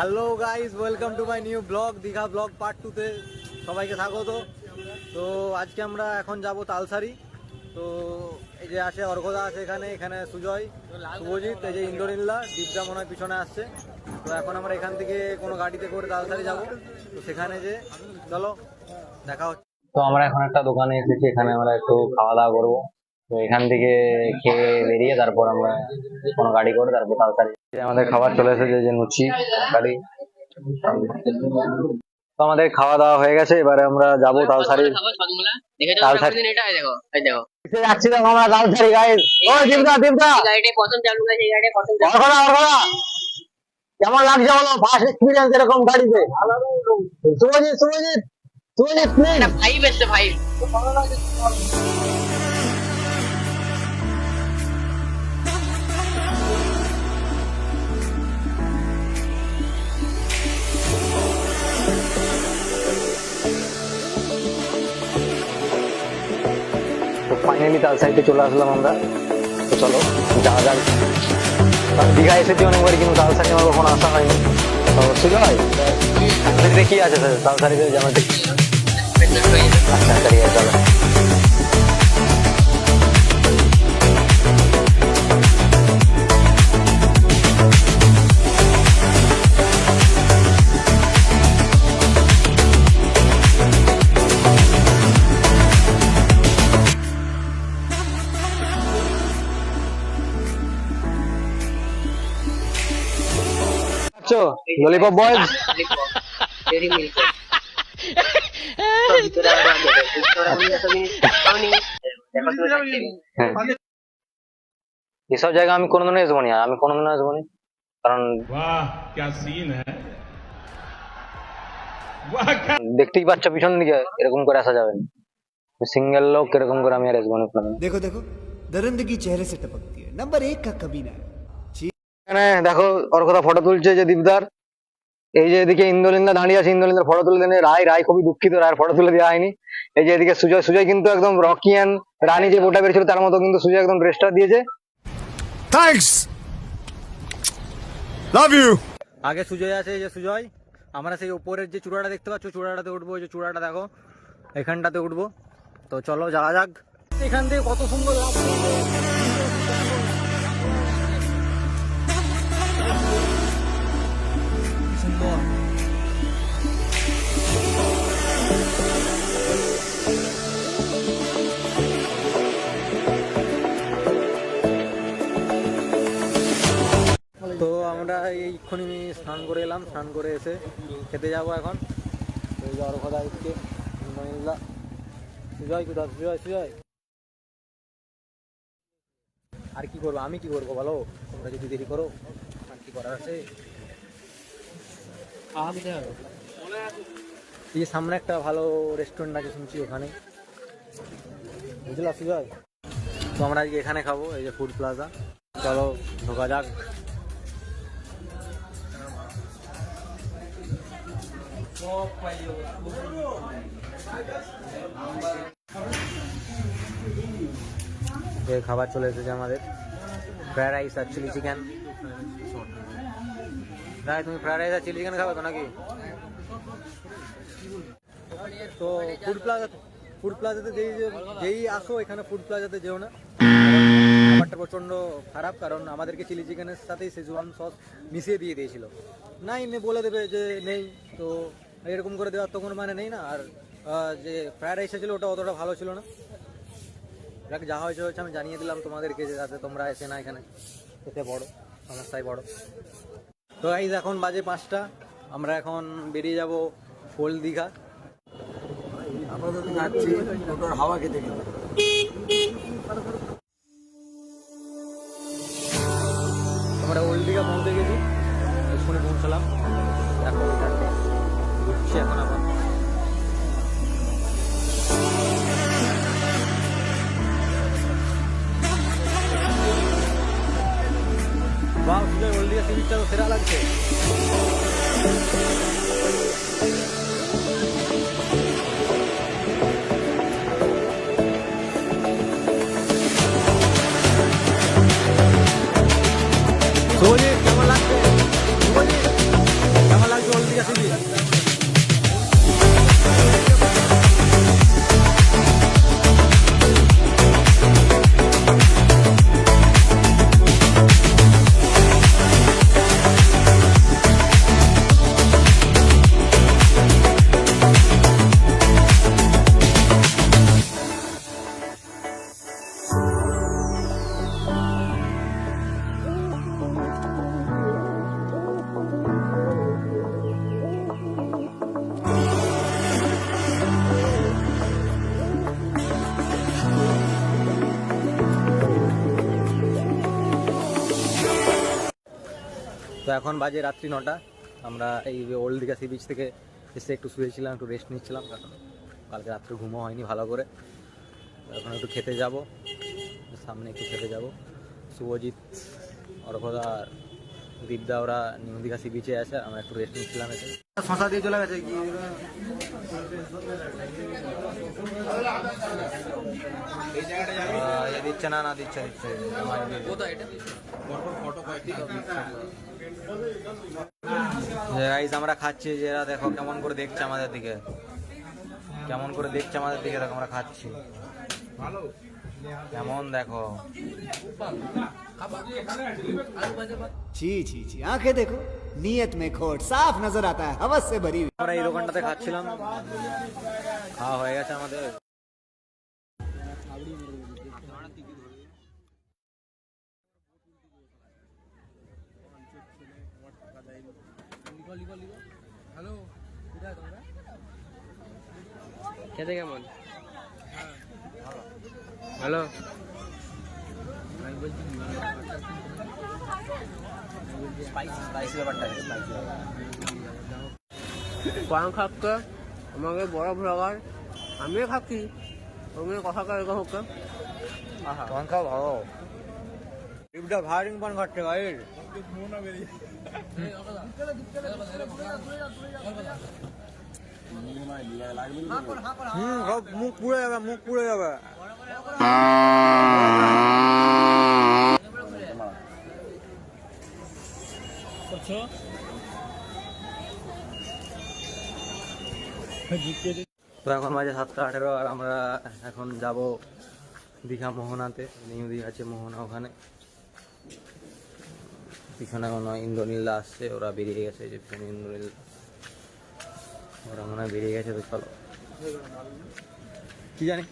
Hello guys, welcome to my new blog Digha blog part 2 তে সবাইকে স্বাগত। তো আজকে আমরা এখন যাব তালসারি। তো এই যে আছে অর্ঘদা আছে এখানে, এখানে সুজয়, শুভজিৎ, এই যে ইন্দ্রনীলা, দীপদা মনে হয় পিছনে আসছে। তো এখন আমরা এখান থেকে কোনো গাড়িতে করে তালসারি যাব। তো সেখানে যে চলো দেখা হচ্ছে। তো আমরা এখন একটা দোকানে এসেছি, এখানে আমরা একটু খাওয়া দাওয়া করবো। তো এখান থেকে খেয়ে বেরিয়ে তারপর আমরা কোনো গাড়ি করে তারপর তাড়াতাড়ি আমাদের খাবার চলে এসেছে, যে লুচি গাড়ি। তো আমাদের খাওয়া দাওয়া হয়ে গেছে, এবারে আমরা যাবো তালসারি। যাচ্ছি দেখো আমরা তালসারি গাইস। ও দীপদা, দীপদা কেমন লাগছে বলো, ফার্স্ট এক্সপিরিয়েন্স এরকম গাড়িতে? শুভজিৎ শুভজিৎ শুভজিৎ প্লিজ। ফাইভ এসছে ফাইভ। তো ফাইনালি তালসারিতে চলে আসলাম আমরা। তো চলো যাওয়া যাক। দীঘা এসেছি অনেকবার, কিন্তু তালসারি আমার কখনো আসা হয়নি। তো সুজয় কি আছে তালসারিতে জানা দেখি? আচ্ছা ঠিক আছে চলো। ললিপপ বয়েজ এসব জায়গা আমি কোনোদিনও আসবো না, আমি কোনোদিনও আসবো না, কারণ দেখতেই পাচ্ছ পিছন দিকে এরকম করে আসা যাবে না। সিঙ্গেল লোক এরকম করে আমি আর আসবো না। देखो देखो दरिंदगी चेहरे से टपकती है। नंबर 1 का कमीना है। এখানে দেখো ওর কথা ফটো তুলছে যে দীপদার। এই যে এদিকে ইন্দ্রনীলা দাঁড়িয়ে আছে, ইন্দ্রনীলার ফটো তুলে দেন। রায় খুবই দুঃখিত, রায়ের ফটো তুলে দেওয়া হয়নি। এই যে এদিকে সুজয়, সুজয় কিন্তু একদম রকি অ্যান্ড রানী যে বোটা বেরিয়েছিল তার মতো কিন্তু সুজয় একদম ড্রেসটা দিয়েছে। Thanks love you. আগে সুজয় আছে, এই যে সুজয়। আমরা সেই উপরের যে চূড়াটা দেখতে পাচ্ছ, চূড়াটাতে উঠবো। এই যে চূড়াটা দেখো, এখানটাতে উঠবো। তো চলো যাওয়া যাক। এখান থেকে কত সুন্দর লাগছে। সুন্দর। তো আমরা এইক্ষুনি স্নান করে এলাম, স্নান করে এসে খেতে যাবো এখন। তো এই যে অর্ঘদা দিচ্ছে, মহিলা সুজয় কোথায়? সুজয় সুজয় আর কি করবো, আমি কি করবো বলো? তোমরা যদি দেরি করো আর কি করার আছে। এই যে সামনে একটা ভালো রেস্টুরেন্ট আছে শুনছি, ওখানে বুঝলা সুজয়। তো আমরা আজকে এখানে খাবো, এই যে ফুড প্লাজা। চলো ঢোকা যাক। খাবার চলে এসেছে আমাদের, ফ্রাইড রাইস আর চিলি চিকেন। রায় তুমি ফ্রাইড রাইস আর চিলি চিকেন খাবে তো নাকি? তো ফুড প্লাজাতে যেই আসো এখানে ফুড প্লাজাতে যেও না, খাবারটা প্রচণ্ড খারাপ। কারণ আমাদেরকে চিলি চিকেনের সাথেই সেজওয়ান সস মিশিয়ে দিয়ে দিয়েছিল। নাই বলে দেবে যে নেই, তো এরকম করে দেওয়ার তো কোনো মানে নেই না। আর যে ফ্রাইড রাইসটা ছিল ওটা অতটা ভালো ছিল না। দেখ যা হয়েছে হয়েছে, আমি জানিয়ে দিলাম তোমাদেরকে, যাতে তোমরা এসে না এখানে খেতে বড় সমস্যায় বড়। তো গাইস এখন বাজে 5টা, আমরা এখন বেরিয়ে যাব ওল্ড দীঘা। আমরা তো যাচ্ছি টোটোর হাওয়া খেতে খেতে। আমরা ওল্ড দীঘা পৌঁছে গেছি, শুনে পৌঁছলাম। এখন ঘুরছি এখন আবার। বাহ, সুজয় ওল্ড দীঘা সি বিচটা তো সেরা লাগছে। শুভজিৎ কেমন লাগছে? শুভজিৎ কেমন দীঘা সি বিচ। তো এখন বাজে রাত্রি 9টা। আমরা এই ওল্ড দীঘা সি বিচ থেকে এসে একটু শুয়েছিলাম, একটু রেস্ট নিচ্ছিলাম, কারণ কালকে রাত্রে ঘুমও হয়নি ভালো করে। তো এখন একটু খেতে যাব, সামনে একটু খেতে যাব। শুভজিৎ, অর্ঘদা, দীপদা ওরা নিউ দীঘা সি বিচে আছে, আমরা একটু রেস্ট নিচ্ছিলাম। এসে শশা দিয়ে চলে গেছে কি দিচ্ছে না, না দিচ্ছে দিচ্ছে গাইস আমরা খাচ্ছি, যেরা দেখো কেমন করে দেখছে আমাদের দিকে, কেমন করে দেখছে আমাদের দিকে, দেখো আমরা খাচ্ছি কেমন দেখো। जी जी जी आंखें देखो नीयत में खोट साफ नजर आता है हवस से भरी हुई। আমরা এই দোকানটাতে খাচ্ছিলাম, খাওয়া হয়ে গেছে আমাদের। খেতে কেমন? হ্যালো, স্পাইসি ব্যাপারটা, স্পাইসি পান খাচ্ছে আমাকে বড় ভ্লগার, আমিও খাচ্ছি, তুমি কথা করে হোক। পান খাও ভালো, টিপটা ভারিং পান খাচ্ছে ভাই। সব মুখ পুড়ে যাবে, মুখ পুড়ে যাবে। তো এখন বাজে 7:18 আর আমরা এখন যাব দীঘা মোহনাতে। নিউ দীঘা আছে মোহনা, ওখানে পিছনে কোনো ইন্দ্রনীলদা আসছে, ওরা বেরিয়ে গেছে, যে পিছনে ইন্দ্রনীল ওরা মনে হয় বেরিয়ে গেছে। তো চলো, কি জানি।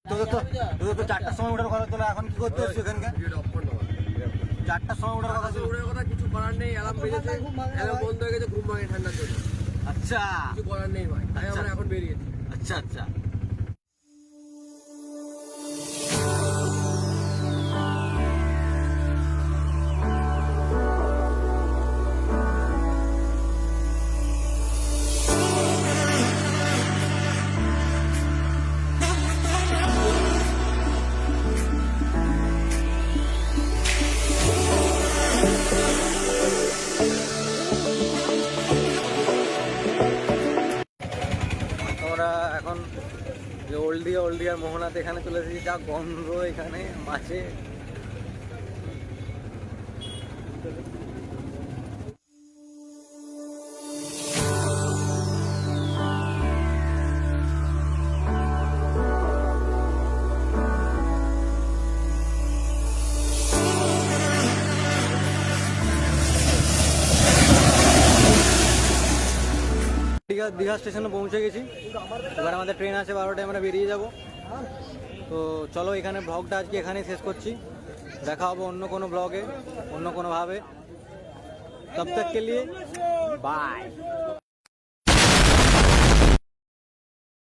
তোদের তো 4টার সময় ওঠার কথা, তোরা এখন কি করতে এসছিস এখানকার? 4টার সময় ওঠার কথা ছিল। কথা কিছু করার নেই, অ্যালার্ম বেজেছে, অ্যালার্ম বন্ধ হয়ে গেছে, ঘুম ভাঙে ঠান্ডার জন্য, আচ্ছা কিছু করার নেই ভাই, তাই আমরা এখন বেরিয়েছি। আচ্ছা আচ্ছা। আমরা এখন যে ওল্ডিয়া মোহনাতে এখানে চলে এসেছি। যা গন্ধ এখানে মাছে। দীঘা স্টেশনে পৌঁছে গেছি, এবার আমাদের ট্রেন আছে 12টায়, আমরা বেরিয়ে যাব। তো চলো, এখানে ব্লগটা আজকে এখানেই শেষ করছি। দেখা হবে অন্য কোনো ব্লগে, অন্য কোনোভাবে। তব তক কে লিয়ে বাই।